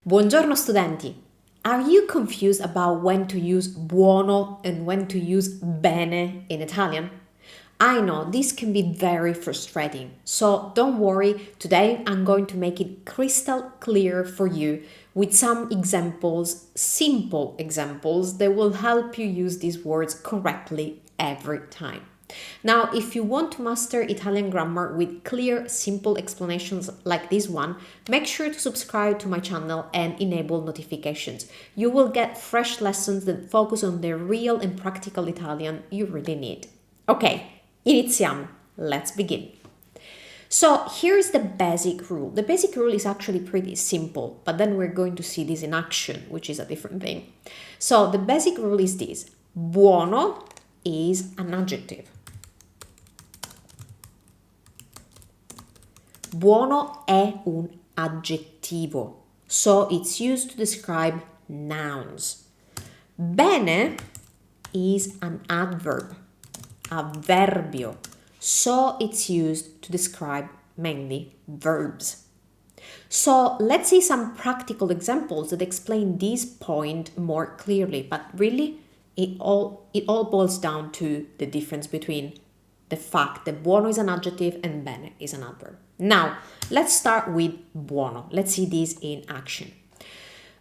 Buongiorno studenti! Are you confused about when to use buono and when to use bene in Italian? I know this can be very frustrating, so don't worry, today I'm going to make it crystal clear for you with some examples, simple examples that will help you use these words correctly every time. Now, if you want to master Italian grammar with clear, simple explanations like this one, make sure to subscribe to my channel and enable notifications. You will get fresh lessons that focus on the real and practical Italian you really need. Ok, iniziamo. Let's begin. So here's the basic rule. The basic rule is actually pretty simple, but then we're going to see this in action, which is a different thing. So the basic rule is this. Buono is an adjective. Buono è un aggettivo, so it's used to describe nouns. Bene is an adverb, avverbio, so it's used to describe mainly verbs. So let's see some practical examples that explain this point more clearly, but really it all boils down to the difference between the fact that buono is an adjective and bene is an adverb. Now, let's start with buono. Let's see this in action.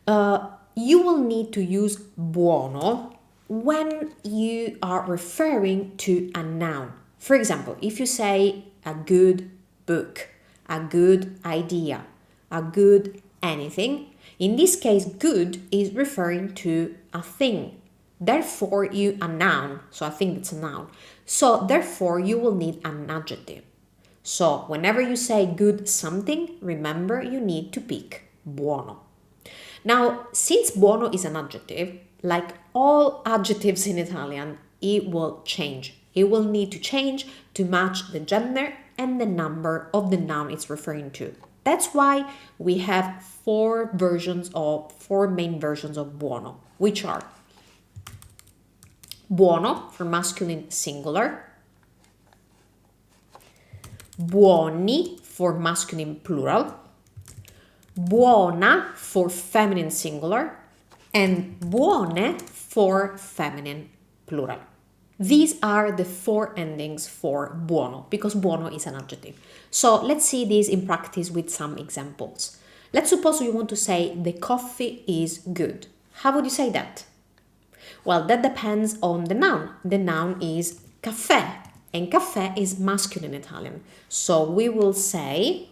You will need to use buono when you are referring to a noun. For example, if you say a good book, a good idea, a good anything, in this case, good is referring to a thing. Therefore, a noun, so I think it's a noun. So therefore, you will need an adjective. So whenever you say good something, remember you need to pick buono. Now, since buono is an adjective, like all adjectives in Italian, it will change. It will need to change to match the gender and the number of the noun it's referring to. That's why we have four main versions of buono, which are buono for masculine singular, buoni for masculine plural, buona for feminine singular, and buone for feminine plural. These are the four endings for buono, because buono is an adjective. So let's see this in practice with some examples. Let's suppose you want to say the coffee is good. How would you say that? Well, that depends on the noun. The noun is caffè, and caffè is masculine Italian. So we will say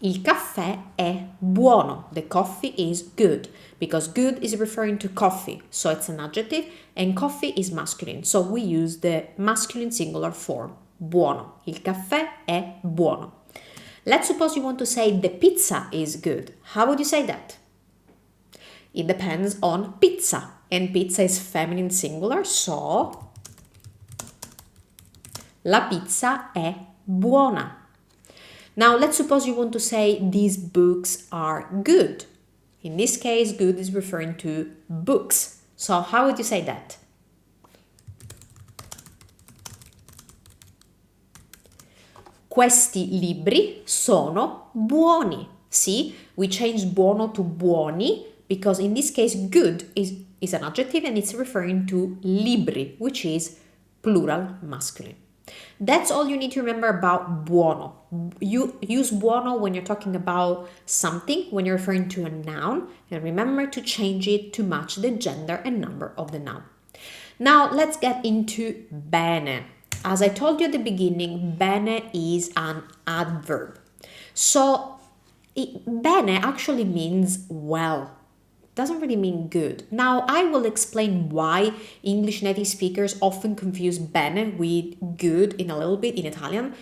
il caffè è buono. The coffee is good, because good is referring to coffee, so it's an adjective, and coffee is masculine. So we use the masculine singular form, buono. Il caffè è buono. Let's suppose you want to say the pizza is good. How would you say that? It depends on pizza, and pizza is feminine singular, so la pizza è buona. Now, let's suppose you want to say these books are good. In this case, good is referring to books. So how would you say that? Questi libri sono buoni. See, we changed buono to buoni, because in this case, good is an adjective and it's referring to libri, which is plural masculine. That's all you need to remember about buono. You use buono when you're talking about something, when you're referring to a noun, and remember to change it to match the gender and number of the noun. Now, let's get into bene. As I told you at the beginning, bene is an adverb. So, bene actually means well. Doesn't really mean good. Now, I will explain why English native speakers often confuse bene with good in a little bit in Italian.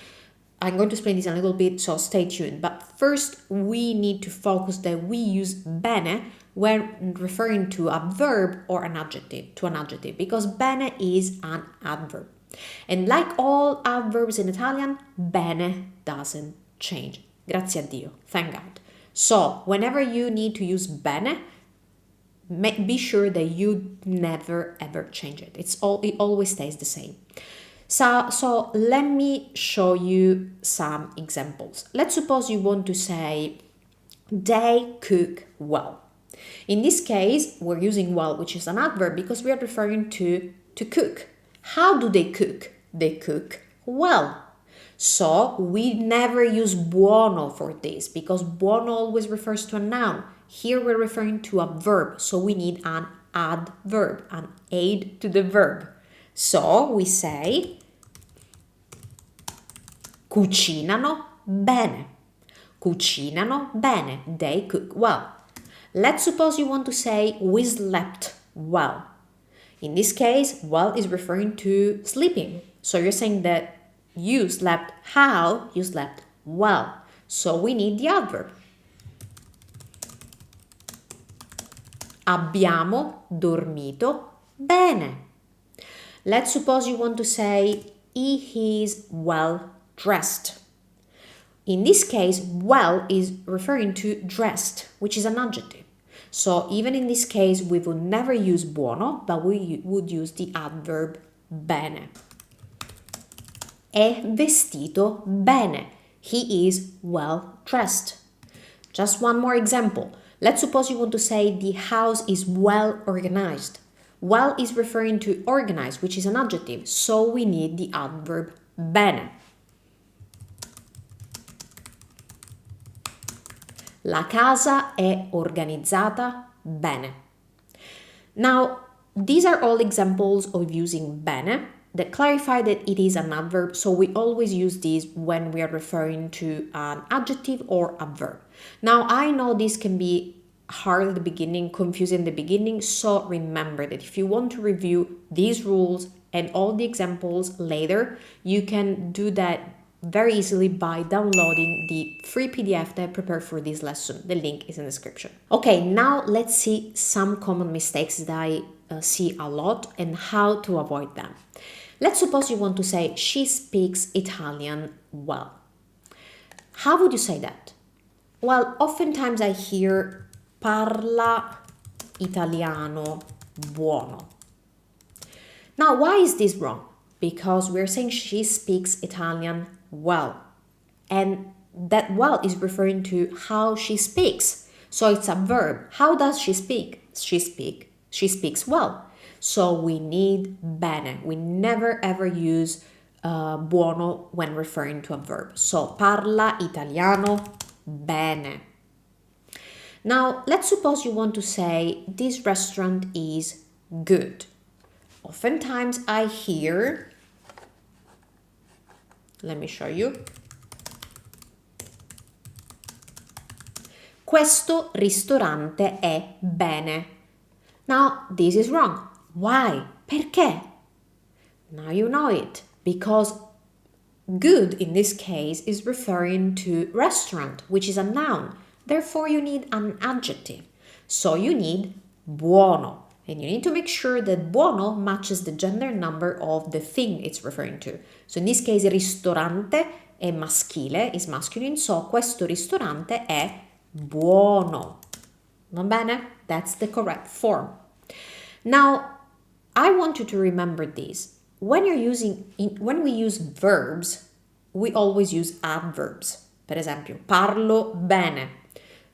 I'm going to explain this in a little bit, so stay tuned. But first, we need to focus that we use bene when referring to a verb or an adjective, because bene is an adverb. And like all adverbs in Italian, bene doesn't change. Grazie a Dio. Thank God. So, whenever you need to use bene, be sure that you never ever change it. It always stays the same. So let me show you some examples. Let's suppose you want to say They cook well. In this case, we're using well, which is an adverb, because we are referring to cook. How do they cook? They cook well. So we never use buono for this, because buono always refers to a noun. Here we're referring to a verb, so we need an adverb, an aid to the verb. So we say cucinano bene. Cucinano bene. They cook well. Let's suppose you want to say we slept well. In this case, well is referring to sleeping. So you're saying that you slept how? You slept well. So we need the adverb. Abbiamo dormito bene. Let's suppose you want to say he is well dressed. In this case, well is referring to dressed, which is an adjective. So even in this case, we would never use buono, but we would use the adverb bene. È vestito bene. He is well dressed. Just one more example. Let's suppose you want to say the house is well organized. Well is referring to organized, which is an adjective, so we need the adverb bene. La casa è organizzata bene. Now, these are all examples of using bene that clarify that it is an adverb, so we always use these when we are referring to an adjective or a verb. Now, I know this can be hard at the beginning, confusing at the beginning, so remember that if you want to review these rules and all the examples later, you can do that very easily by downloading the free PDF that I prepared for this lesson. The link is in the description. Okay, now let's see some common mistakes that I see a lot and how to avoid them. Let's suppose you want to say, she speaks Italian well. How would you say that? Well, oftentimes I hear parla italiano buono. Now, why is this wrong? Because we're saying she speaks Italian well. And that well is referring to how she speaks. So it's a verb. How does she speak? She speaks well. So we need bene. We never ever use buono when referring to a verb. So parla italiano bene. Now, let's suppose you want to say this restaurant is good. Oftentimes I hear, let me show you. Questo ristorante è bene. Now, this is wrong. Why? Perché? Now you know it. Because good in this case is referring to restaurant, which is a noun. Therefore, you need an adjective. So you need buono. And you need to make sure that buono matches the gender number of the thing it's referring to. So in this case, ristorante è maschile, is masculine, so questo ristorante è buono. Va bene? That's the correct form. Now, I want you to remember this. When we use verbs, we always use adverbs. Per esempio, parlo bene,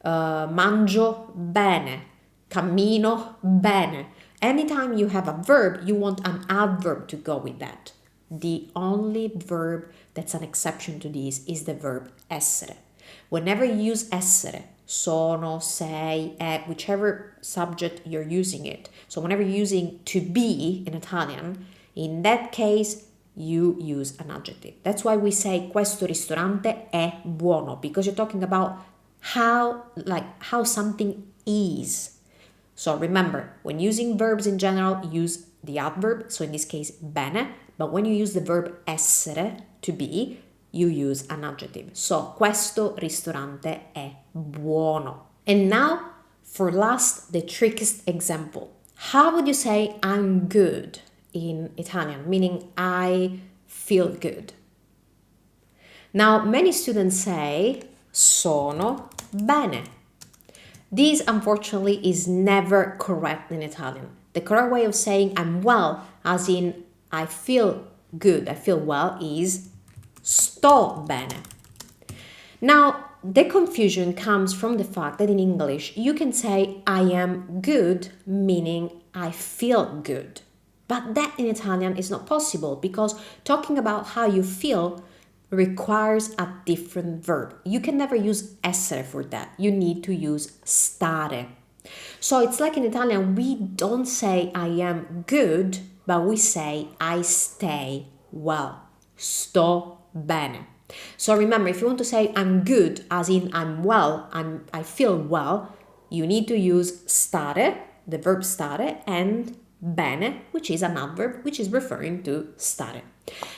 mangio bene, cammino bene. Anytime you have a verb, you want an adverb to go with that. The only verb that's an exception to this is the verb essere. Whenever you use essere, sono, sei, è, whichever subject you're using it. So whenever you're using to be in Italian, in that case, you use an adjective. That's why we say questo ristorante è buono, because you're talking about how something is. So remember, when using verbs in general, use the adverb, so in this case, bene, but when you use the verb essere, to be, you use an adjective. So, questo ristorante è buono. And now, for last, the trickiest example. How would you say I'm good in Italian, meaning I feel good? Now, many students say sono bene. This, unfortunately, is never correct in Italian. The correct way of saying I'm well, as in I feel good, I feel well, is sto bene. Now, the confusion comes from the fact that in English you can say I am good, meaning I feel good. But that in Italian is not possible because talking about how you feel requires a different verb. You can never use essere for that. You need to use stare. So it's like in Italian, we don't say I am good, but we say I stay well. Sto bene. So remember, if you want to say I'm good, as in I'm well, I feel well, you need to use stare, the verb stare, and bene, which is an adverb, which is referring to stare.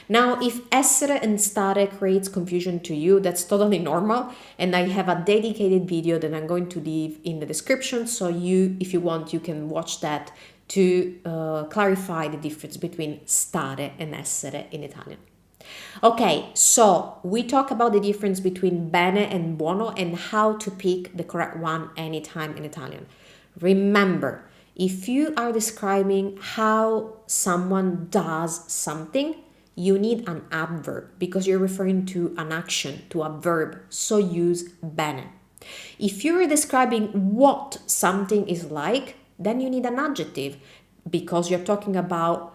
Now, if essere and stare creates confusion to you, that's totally normal, and I have a dedicated video that I'm going to leave in the description, so if you want, you can watch that to clarify the difference between stare and essere in Italian. Okay, so we talk about the difference between bene and buono and how to pick the correct one anytime in Italian. Remember, if you are describing how someone does something, you need an adverb because you're referring to an action, to a verb, so use bene. If you're describing what something is like, then you need an adjective because you're talking about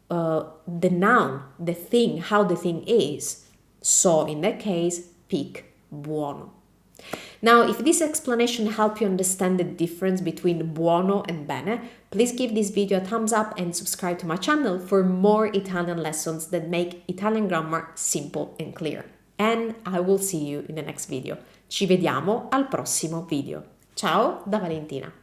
the noun, the thing, how the thing is. So in that case, pick buono. Now, if this explanation helped you understand the difference between buono and bene, please give this video a thumbs up and subscribe to my channel for more Italian lessons that make Italian grammar simple and clear. And I will see you in the next video. Ci vediamo al prossimo video. Ciao da Valentina.